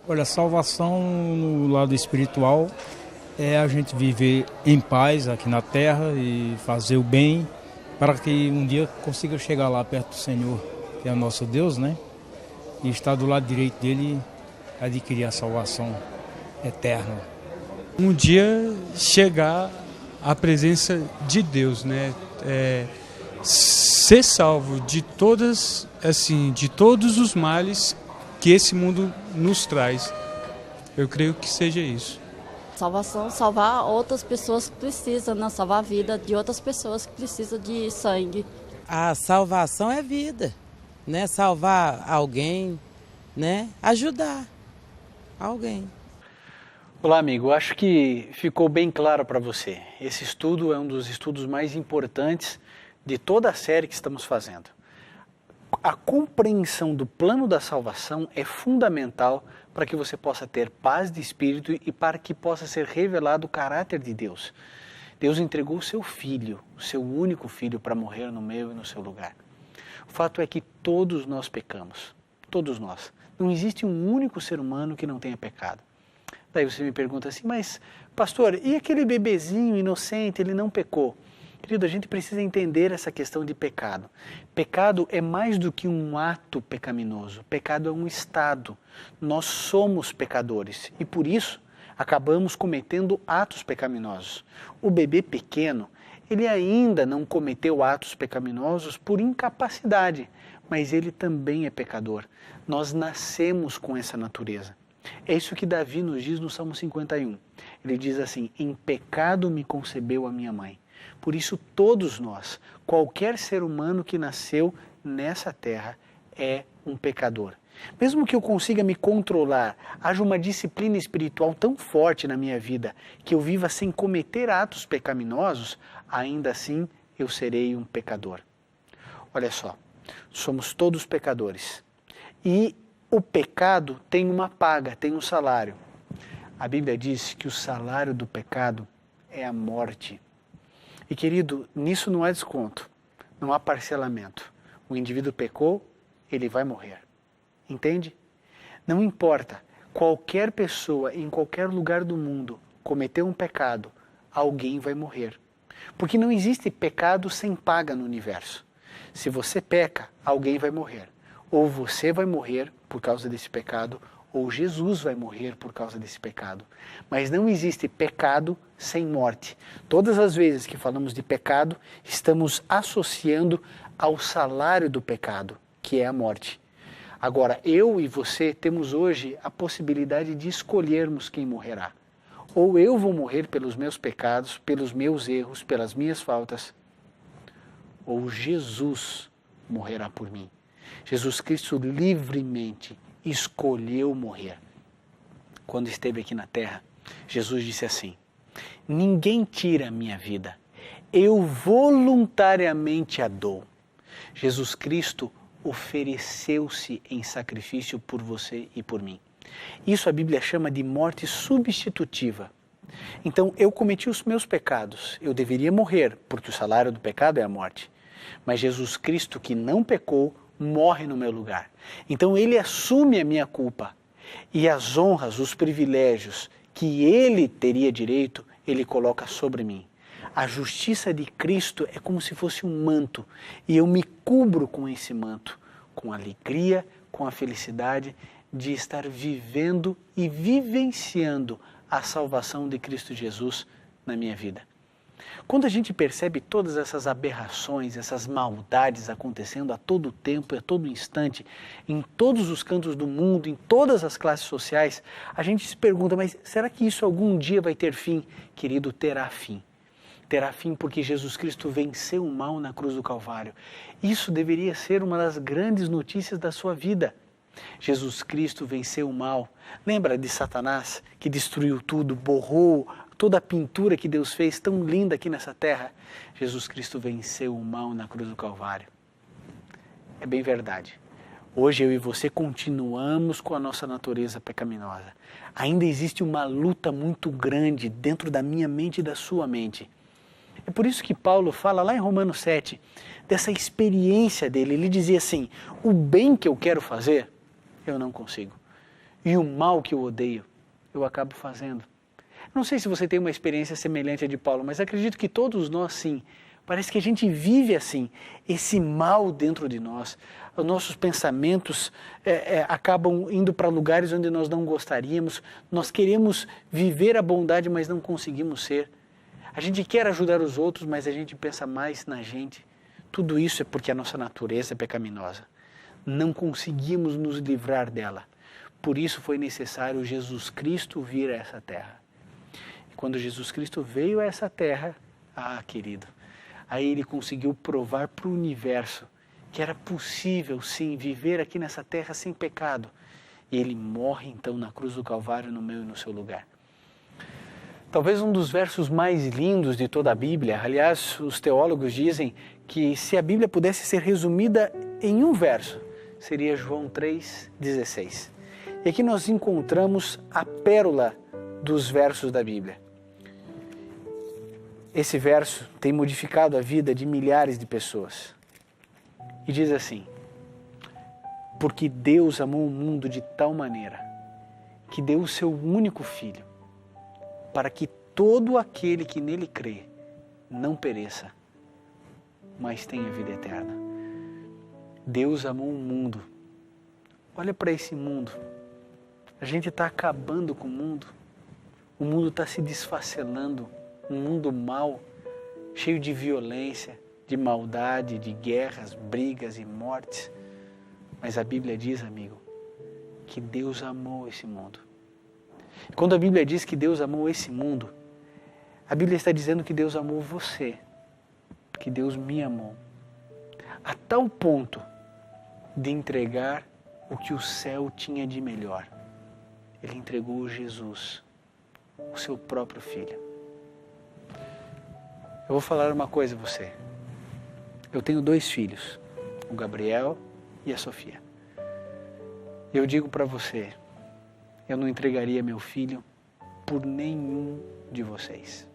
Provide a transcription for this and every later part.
Olha, salvação no lado espiritual é a gente viver em paz aqui na terra e fazer o bem para que um dia consiga chegar lá perto do Senhor, que é o nosso Deus, né? E estar do lado direito dele e adquirir a salvação eterna. Um dia chegar à presença de Deus, né? Ser salvo de todos os males que esse mundo nos traz. Eu creio que seja isso. Salvação, salvar outras pessoas que precisam, né? Salvar a vida de outras pessoas que precisam de sangue. A salvação é vida, né? Salvar alguém, né? Ajudar alguém. Olá, amigo. Acho que ficou bem claro para você. Esse estudo é um dos estudos mais importantes de toda a série que estamos fazendo. A compreensão do plano da salvação é fundamental para que você possa ter paz de espírito e para que possa ser revelado o caráter de Deus. Deus entregou o seu filho, o seu único filho, para morrer no meu e no seu lugar. O fato é que todos nós pecamos, todos nós. Não existe um único ser humano que não tenha pecado. Daí você me pergunta assim, mas pastor, e aquele bebezinho inocente, ele não pecou? Querido, a gente precisa entender essa questão de pecado. Pecado é mais do que um ato pecaminoso. Pecado é um estado. Nós somos pecadores e por isso acabamos cometendo atos pecaminosos. O bebê pequeno, ele ainda não cometeu atos pecaminosos por incapacidade, mas ele também é pecador. Nós nascemos com essa natureza. É isso que Davi nos diz no Salmo 51. Ele diz assim, em pecado me concebeu a minha mãe. Por isso todos nós, qualquer ser humano que nasceu nessa terra é um pecador. Mesmo que eu consiga me controlar, haja uma disciplina espiritual tão forte na minha vida que eu viva sem cometer atos pecaminosos, ainda assim eu serei um pecador. Olha só, somos todos pecadores e o pecado tem uma paga, tem um salário. A Bíblia diz que o salário do pecado é a morte. E querido, nisso não há desconto, não há parcelamento. O indivíduo pecou, ele vai morrer. Entende? Não importa, qualquer pessoa em qualquer lugar do mundo cometeu um pecado, alguém vai morrer. Porque não existe pecado sem paga no universo. Se você peca, alguém vai morrer. Ou você vai morrer por causa desse pecado, ou Jesus vai morrer por causa desse pecado. Mas não existe pecado sem morte. Todas as vezes que falamos de pecado, estamos associando ao salário do pecado, que é a morte. Agora, eu e você temos hoje a possibilidade de escolhermos quem morrerá. Ou eu vou morrer pelos meus pecados, pelos meus erros, pelas minhas faltas, ou Jesus morrerá por mim. Jesus Cristo livremente escolheu morrer. Quando esteve aqui na terra, Jesus disse assim, ninguém tira a minha vida, eu voluntariamente a dou. Jesus Cristo ofereceu-se em sacrifício por você e por mim. Isso a Bíblia chama de morte substitutiva. Então eu cometi os meus pecados, eu deveria morrer, porque o salário do pecado é a morte. Mas Jesus Cristo, que não pecou, morre no meu lugar. Então ele assume a minha culpa e as honras, os privilégios que ele teria direito, ele coloca sobre mim. A justiça de Cristo é como se fosse um manto e eu me cubro com esse manto, com alegria, com a felicidade de estar vivendo e vivenciando a salvação de Cristo Jesus na minha vida. Quando a gente percebe todas essas aberrações, essas maldades acontecendo a todo tempo, a todo instante, em todos os cantos do mundo, em todas as classes sociais, a gente se pergunta, mas será que isso algum dia vai ter fim? Querido, terá fim. Terá fim porque Jesus Cristo venceu o mal na cruz do Calvário. Isso deveria ser uma das grandes notícias da sua vida. Jesus Cristo venceu o mal. Lembra de Satanás que destruiu tudo, borrou toda a pintura que Deus fez tão linda aqui nessa terra? Jesus Cristo venceu o mal na cruz do Calvário. É bem verdade. Hoje eu e você continuamos com a nossa natureza pecaminosa. Ainda existe uma luta muito grande dentro da minha mente e da sua mente. É por isso que Paulo fala lá em Romanos 7, dessa experiência dele. Ele dizia assim, o bem que eu quero fazer, eu não consigo. E o mal que eu odeio, eu acabo fazendo. Não sei se você tem uma experiência semelhante à de Paulo, mas acredito que todos nós sim. Parece que a gente vive assim, esse mal dentro de nós. Os nossos pensamentos acabam indo para lugares onde nós não gostaríamos. Nós queremos viver a bondade, mas não conseguimos ser. A gente quer ajudar os outros, mas a gente pensa mais na gente. Tudo isso é porque a nossa natureza é pecaminosa. Não conseguimos nos livrar dela. Por isso foi necessário Jesus Cristo vir a essa terra. E quando Jesus Cristo veio a essa terra, querido, aí ele conseguiu provar para o universo que era possível, sim, viver aqui nessa terra sem pecado. E ele morre, então, na cruz do Calvário, no meu e no seu lugar. Talvez um dos versos mais lindos de toda a Bíblia, aliás, os teólogos dizem que se a Bíblia pudesse ser resumida em um verso, seria João 3,16. E aqui nós encontramos a pérola dos versos da Bíblia. Esse verso tem modificado a vida de milhares de pessoas. E diz assim: porque Deus amou o mundo de tal maneira que deu o seu único Filho, para que todo aquele que nele crê não pereça, mas tenha vida eterna. Deus amou o mundo. Olha para esse mundo. A gente está acabando com o mundo está se desfacelando, um mundo mau, cheio de violência, de maldade, de guerras, brigas e mortes. Mas a Bíblia diz, amigo, que Deus amou esse mundo. Quando a Bíblia diz que Deus amou esse mundo, a Bíblia está dizendo que Deus amou você, que Deus me amou, a tal ponto de entregar o que o céu tinha de melhor. Ele entregou Jesus, o seu próprio Filho. Eu vou falar uma coisa a você. Eu tenho 2 filhos, o Gabriel e a Sofia. E eu digo para você, eu não entregaria meu filho por nenhum de vocês.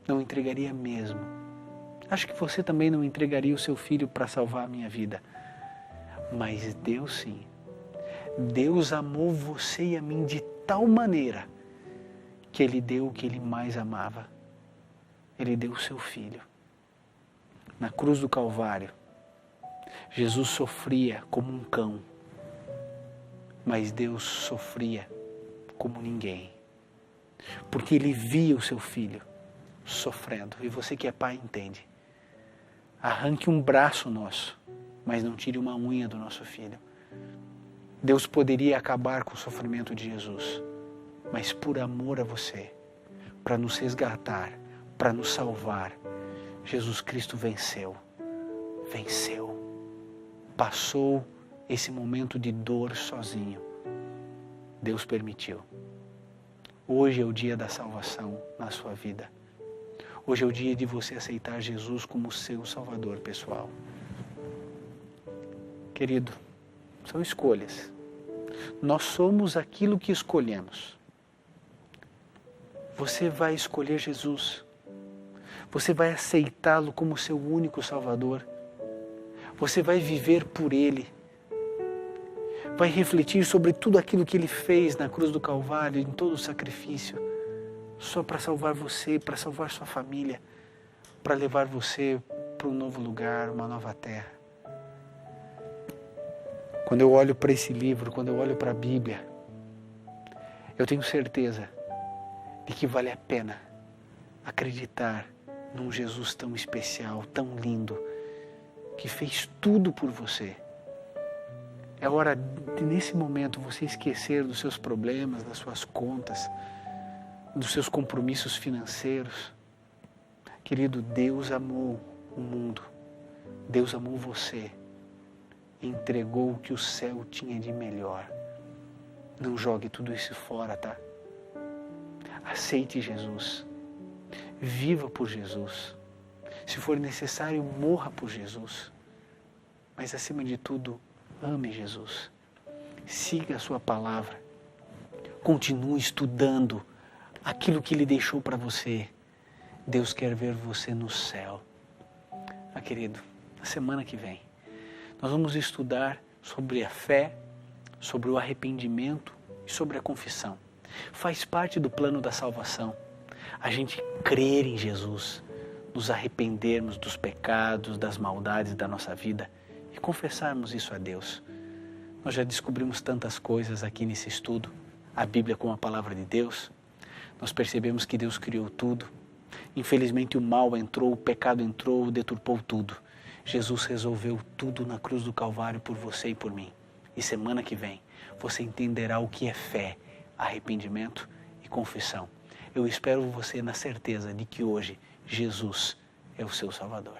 Não entregaria mesmo. Acho que você também não entregaria o seu filho para salvar a minha vida. Mas Deus sim. Deus amou você e a mim de tal maneira que Ele deu o que Ele mais amava. Ele deu o seu Filho. Na cruz do Calvário, Jesus sofria como um cão, mas Deus sofria como ninguém. Porque Ele via o seu Filho sofrendo. E você que é pai entende. Arranque um braço nosso, mas não tire uma unha do nosso filho. Deus poderia acabar com o sofrimento de Jesus, mas por amor a você, para nos resgatar, para nos salvar, Jesus Cristo venceu. Venceu. Passou esse momento de dor sozinho. Deus permitiu. Hoje é o dia da salvação na sua vida. Hoje é o dia de você aceitar Jesus como seu Salvador pessoal. Querido, são escolhas. Nós somos aquilo que escolhemos. Você vai escolher Jesus. Você vai aceitá-lo como seu único Salvador. Você vai viver por Ele. Vai refletir sobre tudo aquilo que Ele fez na cruz do Calvário, em todo o sacrifício, só para salvar você, para salvar sua família, para levar você para um novo lugar, uma nova terra. Quando eu olho para esse livro, quando eu olho para a Bíblia, eu tenho certeza de que vale a pena acreditar num Jesus tão especial, tão lindo, que fez tudo por você. É hora de, nesse momento, você esquecer dos seus problemas, das suas contas, dos seus compromissos financeiros. Querido, Deus amou o mundo. Deus amou você. Entregou o que o céu tinha de melhor. Não jogue tudo isso fora, tá? Aceite Jesus. Viva por Jesus. Se for necessário, morra por Jesus. Mas, acima de tudo, ame Jesus. Siga a sua palavra. Continue estudando aquilo que Ele deixou para você. Deus quer ver você no céu. Querido, na semana que vem, nós vamos estudar sobre a fé, sobre o arrependimento e sobre a confissão. Faz parte do plano da salvação. A gente crer em Jesus, nos arrependermos dos pecados, das maldades da nossa vida e confessarmos isso a Deus. Nós já descobrimos tantas coisas aqui nesse estudo, a Bíblia como a palavra de Deus. Nós percebemos que Deus criou tudo. Infelizmente o mal entrou, o pecado entrou, deturpou tudo. Jesus resolveu tudo na cruz do Calvário por você e por mim. E semana que vem você entenderá o que é fé, arrependimento e confissão. Eu espero você na certeza de que hoje Jesus é o seu Salvador.